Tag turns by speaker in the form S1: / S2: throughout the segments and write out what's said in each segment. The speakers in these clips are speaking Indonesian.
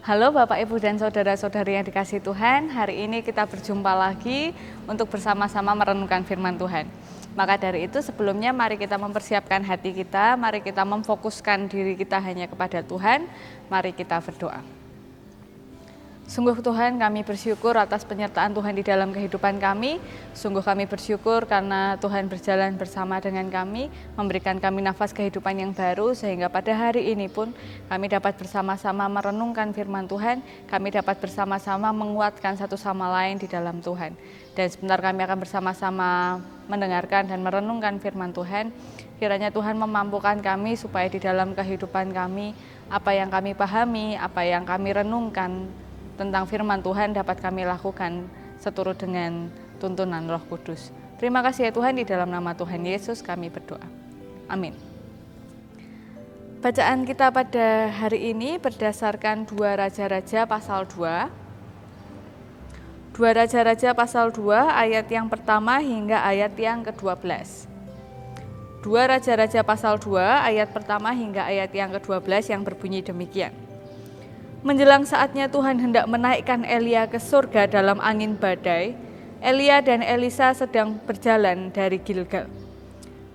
S1: Halo Bapak, Ibu, dan Saudara-saudari yang dikasihi Tuhan. Hari ini kita berjumpa lagi untuk bersama-sama merenungkan firman Tuhan. Maka dari itu sebelumnya mari kita mempersiapkan hati kita, mari kita memfokuskan diri kita hanya kepada Tuhan, mari kita berdoa. Sungguh Tuhan, kami bersyukur atas penyertaan Tuhan di dalam kehidupan kami. Sungguh kami bersyukur karena Tuhan berjalan bersama dengan kami, memberikan kami nafas kehidupan yang baru, sehingga pada hari ini pun kami dapat bersama-sama merenungkan firman Tuhan, kami dapat bersama-sama menguatkan satu sama lain di dalam Tuhan. Dan sebentar kami akan bersama-sama mendengarkan dan merenungkan firman Tuhan. Kiranya Tuhan memampukan kami supaya di dalam kehidupan kami, apa yang kami pahami, apa yang kami renungkan tentang firman Tuhan dapat kami lakukan seturut dengan tuntunan Roh Kudus. Terima kasih ya Tuhan, di dalam nama Tuhan Yesus kami berdoa. Amin. Bacaan kita pada hari ini berdasarkan 2 Raja-Raja pasal 2. 2 Raja-Raja pasal 2 ayat yang pertama hingga ayat yang ke-12. 2 Raja-Raja pasal 2 ayat pertama hingga ayat yang ke-12 yang berbunyi demikian. Menjelang saatnya Tuhan hendak menaikkan Elia ke surga dalam angin badai, Elia dan Elisa sedang berjalan dari Gilgal.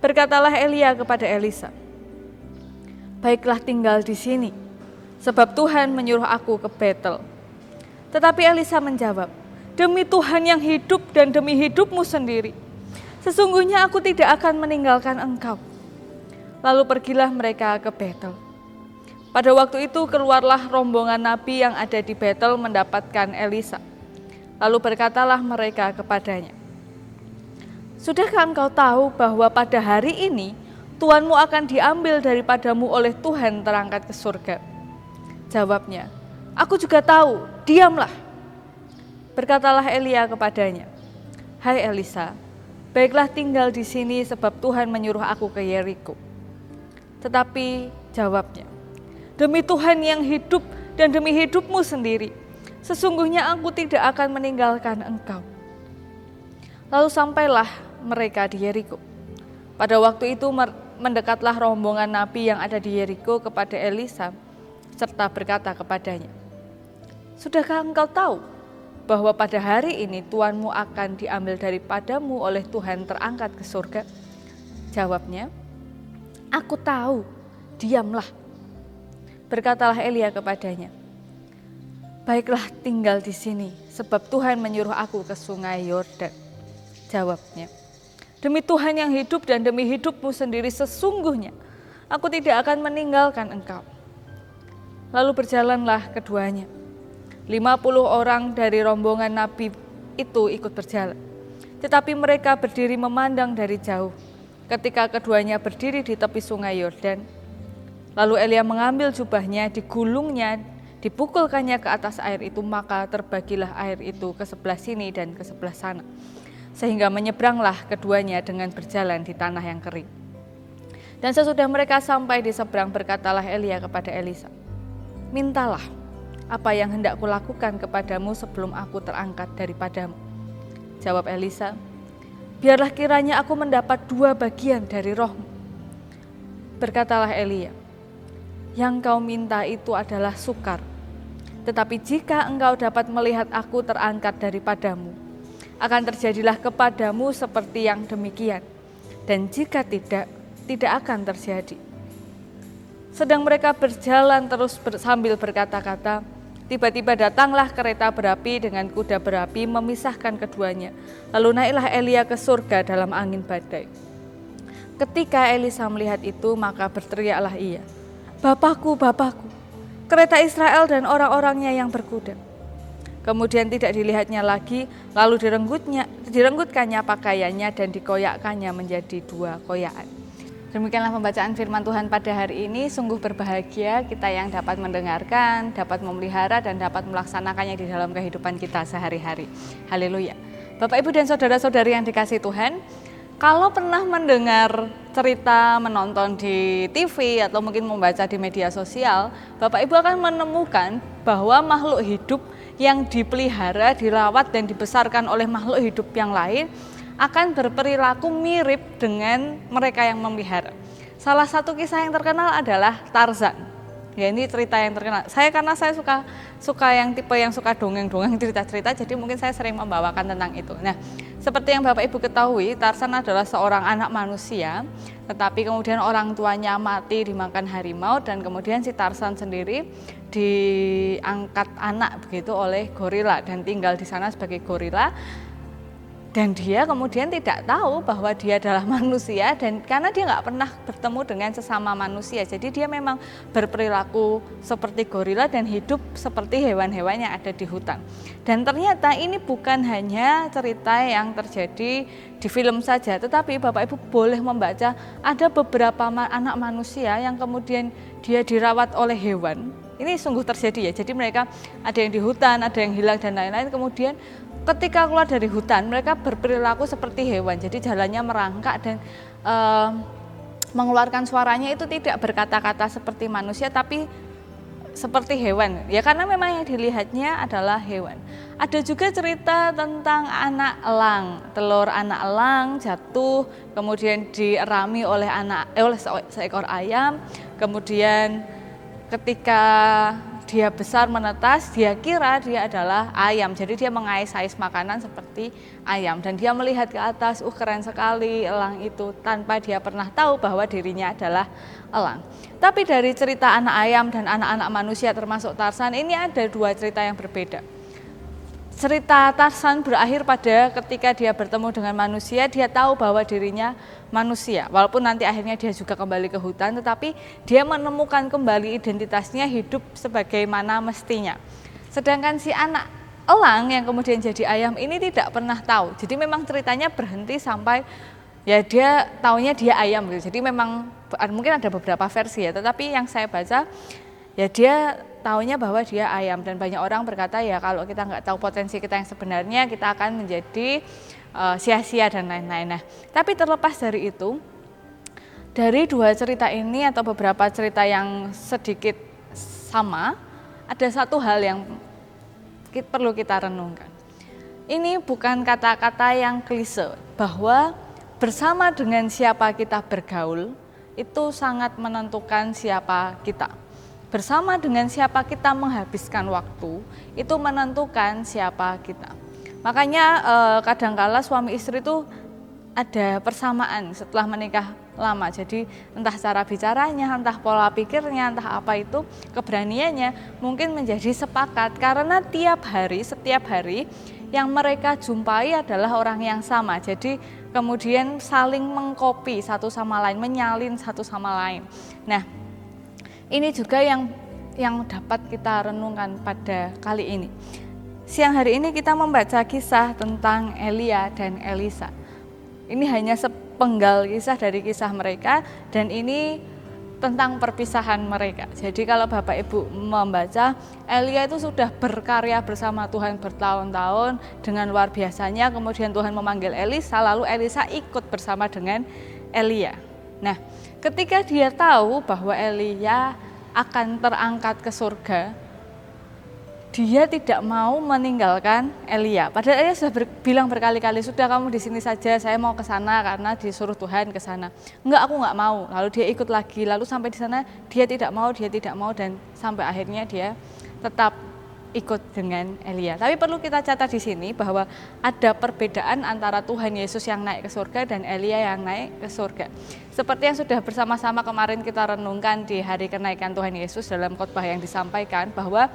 S1: Berkatalah Elia kepada Elisa, "Baiklah tinggal di sini, sebab Tuhan menyuruh aku ke Betel." Tetapi Elisa menjawab, "Demi Tuhan yang hidup dan demi hidupmu sendiri, sesungguhnya aku tidak akan meninggalkan engkau." Lalu pergilah mereka ke Betel. Pada waktu itu keluarlah rombongan nabi yang ada di Betel mendapatkan Elisa. Lalu berkatalah mereka kepadanya, "Sudahkah engkau tahu bahwa pada hari ini tuanmu akan diambil daripadamu oleh Tuhan terangkat ke surga?" Jawabnya, "Aku juga tahu, diamlah." Berkatalah Elia kepadanya, "Hai Elisa, baiklah tinggal di sini sebab Tuhan menyuruh aku ke Yeriko." Tetapi jawabnya, "Demi Tuhan yang hidup dan demi hidupmu sendiri, sesungguhnya aku tidak akan meninggalkan engkau." Lalu sampailah mereka di Yeriko. Pada waktu itu mendekatlah rombongan nabi yang ada di Yeriko kepada Elisa, serta berkata kepadanya, "Sudahkah engkau tahu bahwa pada hari ini tuanmu akan diambil daripadamu oleh Tuhan terangkat ke surga?" Jawabnya, "Aku tahu, diamlah." Berkatalah Elia kepadanya, "Baiklah tinggal di sini, sebab Tuhan menyuruh aku ke sungai Yordan." Jawabnya, "Demi Tuhan yang hidup dan demi hidupmu sendiri, sesungguhnya aku tidak akan meninggalkan engkau." Lalu berjalanlah keduanya. 50 orang dari rombongan nabi itu ikut berjalan. Tetapi mereka berdiri memandang dari jauh, ketika keduanya berdiri di tepi sungai Yordan. Lalu Elia mengambil jubahnya, digulungnya, dipukulkannya ke atas air itu, maka terbagilah air itu ke sebelah sini dan ke sebelah sana, sehingga menyeberanglah keduanya dengan berjalan di tanah yang kering. Dan sesudah mereka sampai di seberang, berkatalah Elia kepada Elisa, "Mintalah apa yang hendak kulakukan kepadamu sebelum aku terangkat daripadamu." Jawab Elisa, "Biarlah kiranya aku mendapat 2 bagian dari rohmu." Berkatalah Elia, "Yang kau minta itu adalah sukar. Tetapi jika engkau dapat melihat aku terangkat daripadamu, akan terjadilah kepadamu seperti yang demikian. Dan jika tidak, tidak akan terjadi." Sedang mereka berjalan terus sambil berkata-kata, tiba-tiba datanglah kereta berapi dengan kuda berapi memisahkan keduanya. Lalu naiklah Elia ke surga dalam angin badai. Ketika Elisa melihat itu, maka berteriaklah ia, "Bapakku, Bapakku, kereta Israel dan orang-orangnya yang berkuda." Kemudian tidak dilihatnya lagi, lalu direnggutkannya pakaiannya dan dikoyakkannya menjadi 2 koyakan. Demikianlah pembacaan firman Tuhan pada hari ini. Sungguh berbahagia kita yang dapat mendengarkan, dapat memelihara dan dapat melaksanakannya di dalam kehidupan kita sehari-hari. Haleluya. Bapak, Ibu, dan saudara-saudari yang dikasihi Tuhan, kalau pernah mendengar cerita, menonton di TV atau mungkin membaca di media sosial, Bapak Ibu akan menemukan bahwa makhluk hidup yang dipelihara, dirawat dan dibesarkan oleh makhluk hidup yang lain akan berperilaku mirip dengan mereka yang memelihara. Salah satu kisah yang terkenal adalah Tarzan. Ya ini cerita yang terkenal. Karena saya suka yang tipe yang suka dongeng-dongeng cerita-cerita, jadi mungkin saya sering membawakan tentang itu. Nah, seperti yang Bapak Ibu ketahui, Tarsan adalah seorang anak manusia, tetapi kemudian orang tuanya mati dimakan harimau, dan kemudian si Tarsan sendiri diangkat anak begitu oleh gorila dan tinggal di sana sebagai gorila. Dan dia kemudian tidak tahu bahwa dia adalah manusia, dan karena dia nggak pernah bertemu dengan sesama manusia, jadi dia memang berperilaku seperti gorila dan hidup seperti hewan-hewan yang ada di hutan. Dan ternyata ini bukan hanya cerita yang terjadi di film saja, tetapi Bapak Ibu boleh membaca ada beberapa anak manusia yang kemudian dia dirawat oleh hewan. Ini sungguh terjadi ya, jadi mereka ada yang di hutan, ada yang hilang dan lain-lain, kemudian ketika keluar dari hutan, mereka berperilaku seperti hewan, jadi jalannya merangkak dan mengeluarkan suaranya itu tidak berkata-kata seperti manusia, tapi seperti hewan. Ya karena memang yang dilihatnya adalah hewan. Ada juga cerita tentang anak elang, telur anak elang jatuh, kemudian dirami oleh seekor ayam, kemudian ketika dia besar menetas, dia kira dia adalah ayam, jadi dia mengais-ais makanan seperti ayam, dan dia melihat ke atas, keren sekali elang itu, tanpa dia pernah tahu bahwa dirinya adalah elang. Tapi dari cerita anak ayam dan anak-anak manusia termasuk Tarsan, ini ada dua cerita yang berbeda. Cerita Tarsan berakhir pada ketika dia bertemu dengan manusia, dia tahu bahwa dirinya manusia. Walaupun nanti akhirnya dia juga kembali ke hutan, tetapi dia menemukan kembali identitasnya, hidup sebagaimana mestinya. Sedangkan si anak elang yang kemudian jadi ayam ini tidak pernah tahu. Jadi memang ceritanya berhenti sampai ya dia taunya dia ayam gitu. Jadi memang mungkin ada beberapa versi ya, tetapi yang saya baca ya dia taunya bahwa dia ayam, dan banyak orang berkata ya kalau kita nggak tahu potensi kita yang sebenarnya, kita akan menjadi sia-sia dan lain-lain. Nah, tapi terlepas dari itu, dari dua cerita ini atau beberapa cerita yang sedikit sama, ada satu hal yang perlu kita renungkan. Ini bukan kata-kata yang klise, bahwa bersama dengan siapa kita bergaul itu sangat menentukan siapa kita. Bersama dengan siapa kita menghabiskan waktu, itu menentukan siapa kita. Makanya kadangkala suami istri itu ada persamaan setelah menikah lama. Jadi entah cara bicaranya, entah pola pikirnya, entah apa itu, keberaniannya mungkin menjadi sepakat. Karena setiap hari yang mereka jumpai adalah orang yang sama. Jadi kemudian saling mengcopy satu sama lain, menyalin satu sama lain. Nah, ini juga yang dapat kita renungkan pada kali ini. Siang hari ini kita membaca kisah tentang Elia dan Elisa. Ini hanya sepenggal kisah dari kisah mereka, dan ini tentang perpisahan mereka. Jadi kalau Bapak Ibu membaca, Elia itu sudah berkarya bersama Tuhan bertahun-tahun dengan luar biasanya, kemudian Tuhan memanggil Elisa, lalu Elisa ikut bersama dengan Elia. Nah, ketika dia tahu bahwa Elia akan terangkat ke surga, dia tidak mau meninggalkan Elia. Padahal Elia sudah bilang berkali-kali, sudah kamu di sini saja, saya mau ke sana karena disuruh Tuhan ke sana. Enggak, aku enggak mau. Lalu dia ikut lagi, lalu sampai di sana dia tidak mau, dan sampai akhirnya dia tetap ikut dengan Elia. Tapi perlu kita catat di sini bahwa ada perbedaan antara Tuhan Yesus yang naik ke surga dan Elia yang naik ke surga. Seperti yang sudah bersama-sama kemarin kita renungkan di hari kenaikan Tuhan Yesus dalam khotbah yang disampaikan, bahwa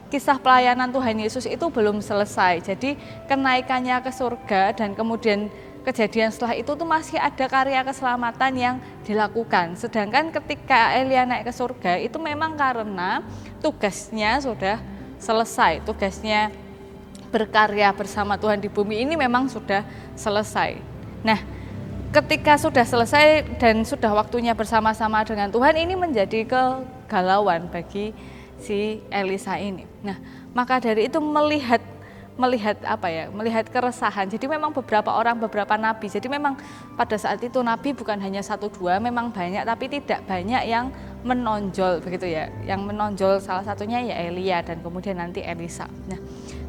S1: kisah pelayanan Tuhan Yesus itu belum selesai. Jadi kenaikannya ke surga dan kemudian kejadian setelah itu tuh masih ada karya keselamatan yang dilakukan. Sedangkan ketika Elia naik ke surga itu memang karena tugasnya sudah selesai, tugasnya berkarya bersama Tuhan di bumi ini memang sudah selesai. Nah, ketika sudah selesai dan sudah waktunya bersama-sama dengan Tuhan, ini menjadi kegalauan bagi si Elisa ini. Nah, maka dari itu melihat keresahan. Jadi memang beberapa nabi. Jadi memang pada saat itu nabi bukan hanya 1-2, memang banyak, tapi tidak banyak yang menonjol begitu ya. Yang menonjol salah satunya ya Elia dan kemudian nanti Elisa. Nah,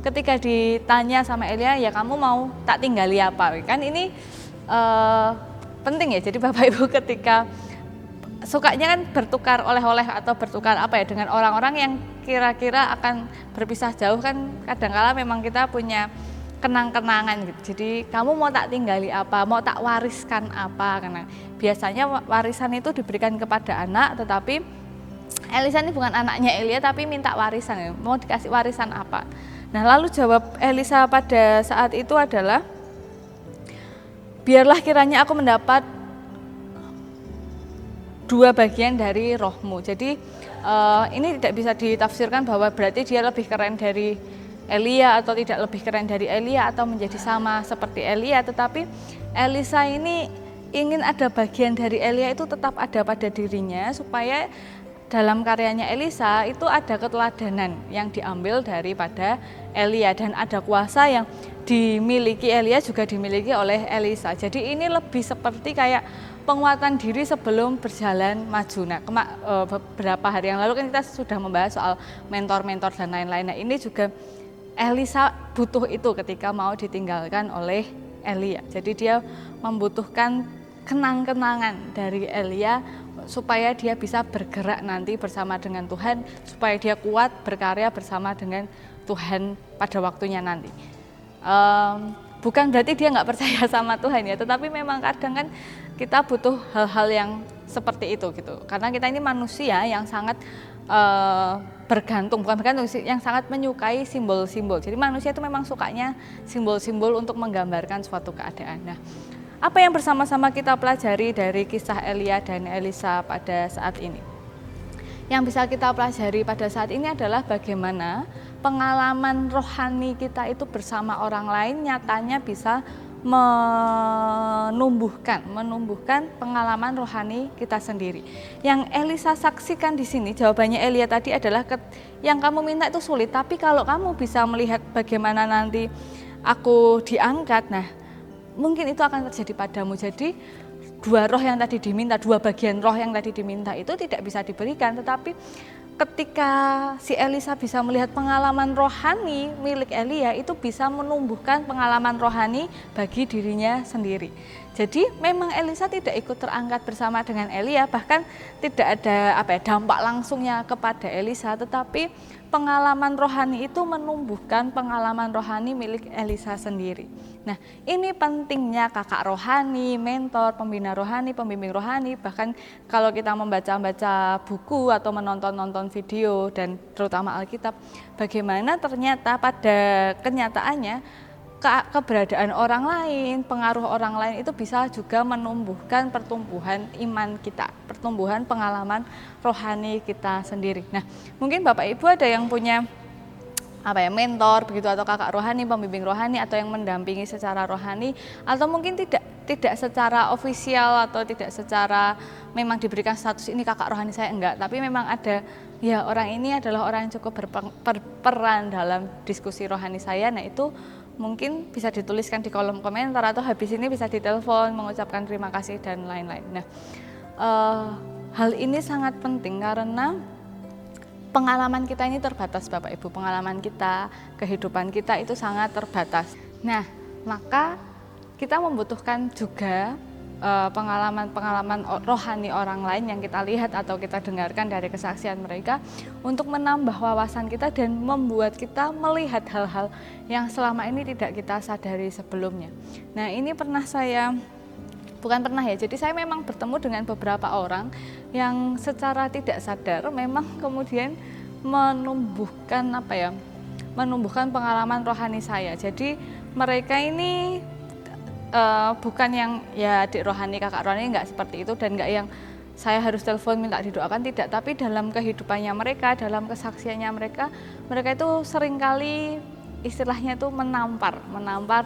S1: ketika ditanya sama Elia, ya kamu mau tak tinggali apa? Kan ini penting ya. Jadi Bapak Ibu ketika sukanya kan bertukar oleh-oleh atau bertukar apa ya dengan orang-orang yang kira-kira akan berpisah jauh kan, kadangkala memang kita punya kenang-kenangan gitu. Jadi kamu mau tak tinggali apa, mau tak wariskan apa, karena biasanya warisan itu diberikan kepada anak, tetapi Elisa ini bukan anaknya Elia tapi minta warisan, mau dikasih warisan apa. Nah lalu jawab Elisa pada saat itu adalah, biarlah kiranya aku mendapat 2 bagian dari rohmu. Jadi ini tidak bisa ditafsirkan bahwa berarti dia lebih keren dari Elia atau tidak lebih keren dari Elia atau menjadi sama seperti Elia, tetapi Elisa ini ingin ada bagian dari Elia itu tetap ada pada dirinya, supaya dalam karyanya Elisa itu ada keteladanan yang diambil daripada Elia, dan ada kuasa yang dimiliki Elia juga dimiliki oleh Elisa. Jadi ini lebih seperti kayak penguatan diri sebelum berjalan maju. Nah, beberapa hari yang lalu kan kita sudah membahas soal mentor-mentor dan lain-lain. Nah, ini juga Elisa butuh itu ketika mau ditinggalkan oleh Elia. Jadi dia membutuhkan kenang-kenangan dari Elia supaya dia bisa bergerak nanti bersama dengan Tuhan, supaya dia kuat berkarya bersama dengan Tuhan pada waktunya nanti. Bukan berarti dia nggak percaya sama Tuhan ya, tetapi memang kadang kan kita butuh hal-hal yang seperti itu gitu. Karena kita ini manusia yang sangat bukan bergantung, yang sangat menyukai simbol-simbol. Jadi manusia itu memang sukanya simbol-simbol untuk menggambarkan suatu keadaan. Nah, apa yang bersama-sama kita pelajari dari kisah Elia dan Elisa pada saat ini? Yang bisa kita pelajari pada saat ini adalah bagaimana pengalaman rohani kita itu bersama orang lain nyatanya bisa menumbuhkan pengalaman rohani kita sendiri. Yang Elisa saksikan di sini, jawabannya Elia tadi adalah, yang kamu minta itu sulit, tapi kalau kamu bisa melihat bagaimana nanti aku diangkat, nah mungkin itu akan terjadi padamu. Jadi 2 roh yang tadi diminta, 2 bagian roh yang tadi diminta itu tidak bisa diberikan, tetapi ketika si Elisa bisa melihat pengalaman rohani milik Elia, itu bisa menumbuhkan pengalaman rohani bagi dirinya sendiri. Jadi memang Elisa tidak ikut terangkat bersama dengan Elia, bahkan tidak ada dampak langsungnya kepada Elisa, tetapi pengalaman rohani itu menumbuhkan pengalaman rohani milik Elisa sendiri. Nah, ini pentingnya kakak rohani, mentor, pembina rohani, pembimbing rohani. Bahkan kalau kita membaca buku atau menonton video dan terutama Alkitab, bagaimana ternyata pada kenyataannya keberadaan orang lain, pengaruh orang lain itu bisa juga menumbuhkan pertumbuhan iman kita, pertumbuhan pengalaman rohani kita sendiri. Nah, mungkin Bapak Ibu ada yang punya mentor begitu, atau kakak rohani, pembimbing rohani, atau yang mendampingi secara rohani, atau mungkin tidak secara ofisial atau tidak secara memang diberikan status ini kakak rohani saya, enggak, tapi memang ada, ya orang ini adalah orang yang cukup berperan dalam diskusi rohani saya. Nah, itu mungkin bisa dituliskan di kolom komentar, atau habis ini bisa ditelepon mengucapkan terima kasih dan lain-lain. Nah, hal ini sangat penting karena pengalaman kita ini terbatas Bapak Ibu, pengalaman kita, kehidupan kita itu sangat terbatas. Nah, maka kita membutuhkan juga pengalaman-pengalaman rohani orang lain yang kita lihat atau kita dengarkan dari kesaksian mereka untuk menambah wawasan kita dan membuat kita melihat hal-hal yang selama ini tidak kita sadari sebelumnya. Nah, ini jadi saya memang bertemu dengan beberapa orang yang secara tidak sadar memang kemudian menumbuhkan pengalaman rohani saya. Jadi mereka ini bukan yang ya adik rohani, kakak rohani, enggak seperti itu, dan enggak yang saya harus telepon minta didoakan, tidak, tapi dalam kehidupannya mereka, dalam kesaksiannya mereka itu seringkali istilahnya itu menampar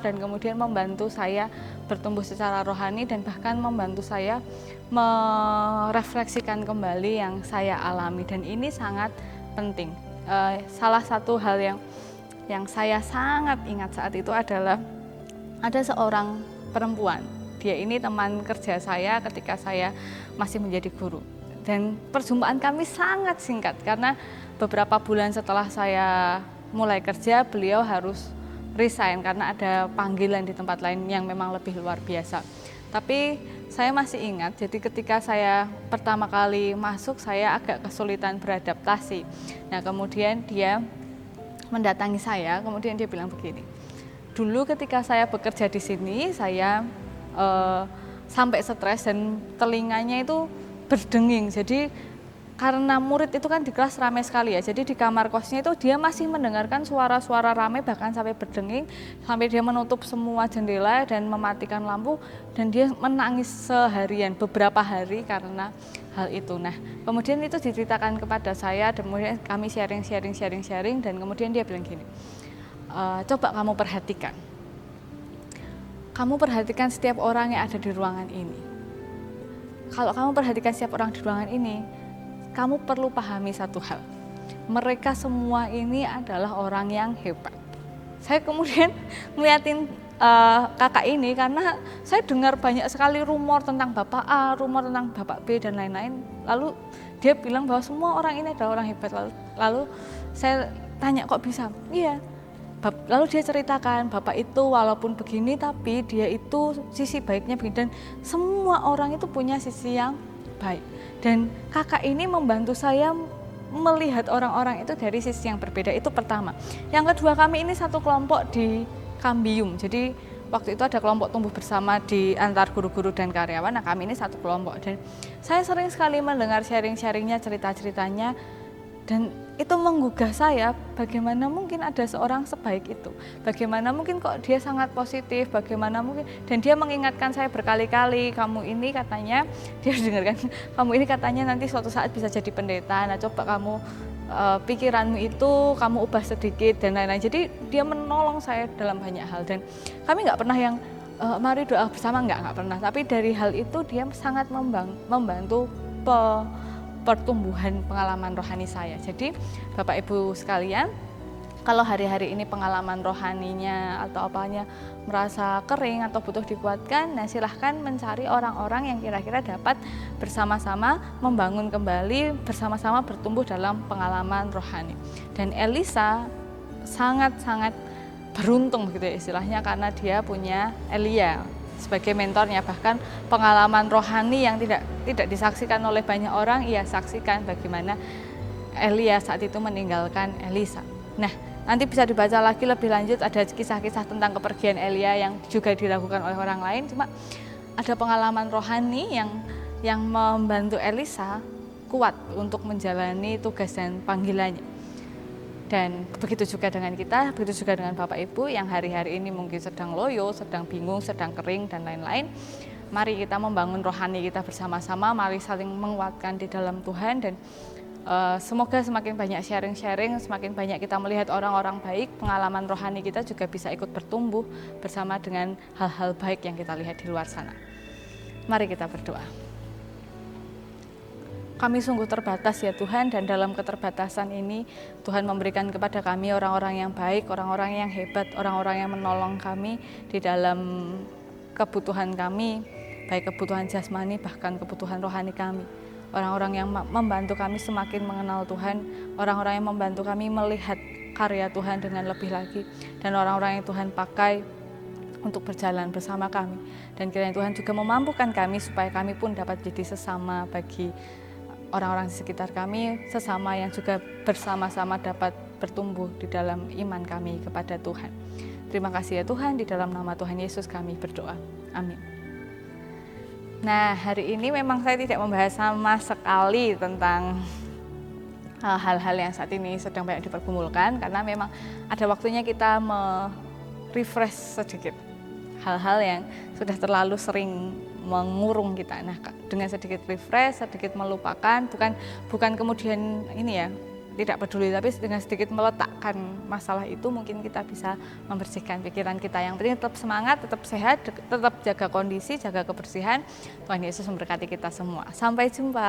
S1: dan kemudian membantu saya bertumbuh secara rohani dan bahkan membantu saya merefleksikan kembali yang saya alami, dan ini sangat penting. Salah satu hal yang saya sangat ingat saat itu adalah ada seorang perempuan, dia ini teman kerja saya ketika saya masih menjadi guru, dan perjumpaan kami sangat singkat karena beberapa bulan setelah saya mulai kerja beliau harus resign karena ada panggilan di tempat lain yang memang lebih luar biasa. Tapi saya masih ingat, jadi ketika saya pertama kali masuk, saya agak kesulitan beradaptasi. Nah, kemudian dia mendatangi saya, kemudian dia bilang begini, dulu ketika saya bekerja di sini, saya sampai stres dan telinganya itu berdenging. Jadi karena murid itu kan di kelas ramai sekali ya, jadi di kamar kosnya itu dia masih mendengarkan suara-suara ramai, bahkan sampai berdenging, sampai dia menutup semua jendela dan mematikan lampu, dan dia menangis seharian, beberapa hari karena hal itu. Nah, kemudian itu diceritakan kepada saya, dan kemudian kami sharing, dan kemudian dia bilang gini, coba kamu perhatikan setiap orang yang ada di ruangan ini. Kalau kamu perhatikan setiap orang di ruangan ini, kamu perlu pahami satu hal, mereka semua ini adalah orang yang hebat. Saya kemudian ngeliatin kakak ini karena saya dengar banyak sekali rumor tentang Bapak A, rumor tentang Bapak B, dan lain-lain. Lalu dia bilang bahwa semua orang ini adalah orang hebat. Lalu saya tanya, kok bisa? Iya. Lalu dia ceritakan, Bapak itu walaupun begini tapi dia itu sisi baiknya begini, dan semua orang itu punya sisi yang baik. Dan kakak ini membantu saya melihat orang-orang itu dari sisi yang berbeda, itu pertama. Yang kedua, kami ini satu kelompok di Kambium, jadi waktu itu ada kelompok tumbuh bersama di antar guru-guru dan karyawan. Nah, kami ini satu kelompok, dan saya sering sekali mendengar sharing-sharingnya, cerita-ceritanya, dan itu menggugah saya, bagaimana mungkin ada seorang sebaik itu, bagaimana mungkin kok dia sangat positif, bagaimana mungkin, dan dia mengingatkan saya berkali-kali, kamu ini katanya, dia dengarkan, kamu ini katanya nanti suatu saat bisa jadi pendeta, nah coba kamu pikiranmu itu kamu ubah sedikit dan lain-lain. Jadi dia menolong saya dalam banyak hal, dan kami nggak pernah yang mari doa bersama, nggak pernah, tapi dari hal itu dia sangat membantu pertumbuhan pengalaman rohani saya. Jadi Bapak Ibu sekalian, kalau hari-hari ini pengalaman rohaninya atau apanya merasa kering atau butuh dikuatkan, nah silahkan mencari orang-orang yang kira-kira dapat bersama-sama membangun kembali, bersama-sama bertumbuh dalam pengalaman rohani. Dan Elisa sangat-sangat beruntung begitu ya istilahnya, karena dia punya Elia sebagai mentornya. Bahkan pengalaman rohani yang tidak disaksikan oleh banyak orang, ia saksikan bagaimana Elia saat itu meninggalkan Elisa. Nah, nanti bisa dibaca lagi lebih lanjut, ada kisah-kisah tentang kepergian Elia yang juga dilakukan oleh orang lain. Cuma ada pengalaman rohani yang membantu Elisa kuat untuk menjalani tugas dan panggilannya. Dan begitu juga dengan kita, begitu juga dengan Bapak Ibu yang hari-hari ini mungkin sedang loyo, sedang bingung, sedang kering, dan lain-lain. Mari kita membangun rohani kita bersama-sama, mari saling menguatkan di dalam Tuhan, dan semoga semakin banyak sharing-sharing, semakin banyak kita melihat orang-orang baik, pengalaman rohani kita juga bisa ikut bertumbuh bersama dengan hal-hal baik yang kita lihat di luar sana. Mari kita berdoa. Kami sungguh terbatas ya Tuhan, dan dalam keterbatasan ini Tuhan memberikan kepada kami orang-orang yang baik, orang-orang yang hebat, orang-orang yang menolong kami di dalam kebutuhan kami, baik kebutuhan jasmani bahkan kebutuhan rohani kami. Orang-orang yang membantu kami semakin mengenal Tuhan, orang-orang yang membantu kami melihat karya Tuhan dengan lebih lagi, dan orang-orang yang Tuhan pakai untuk berjalan bersama kami. Dan kiranya Tuhan juga memampukan kami supaya kami pun dapat jadi sesama bagi orang-orang di sekitar kami, sesama yang juga bersama-sama dapat bertumbuh di dalam iman kami kepada Tuhan. Terima kasih ya Tuhan, di dalam nama Tuhan Yesus kami berdoa. Amin. Nah, hari ini memang saya tidak membahas sama sekali tentang hal-hal yang saat ini sedang banyak dipergumulkan, karena memang ada waktunya kita refresh sedikit hal-hal yang sudah terlalu sering mengurung kita. Nah, dengan sedikit refresh, sedikit melupakan, bukan kemudian ini ya tidak peduli, tapi dengan sedikit meletakkan masalah itu mungkin kita bisa membersihkan pikiran kita. Yang penting tetap semangat, tetap sehat, tetap jaga kondisi, jaga kebersihan. Tuhan Yesus memberkati kita semua. Sampai jumpa.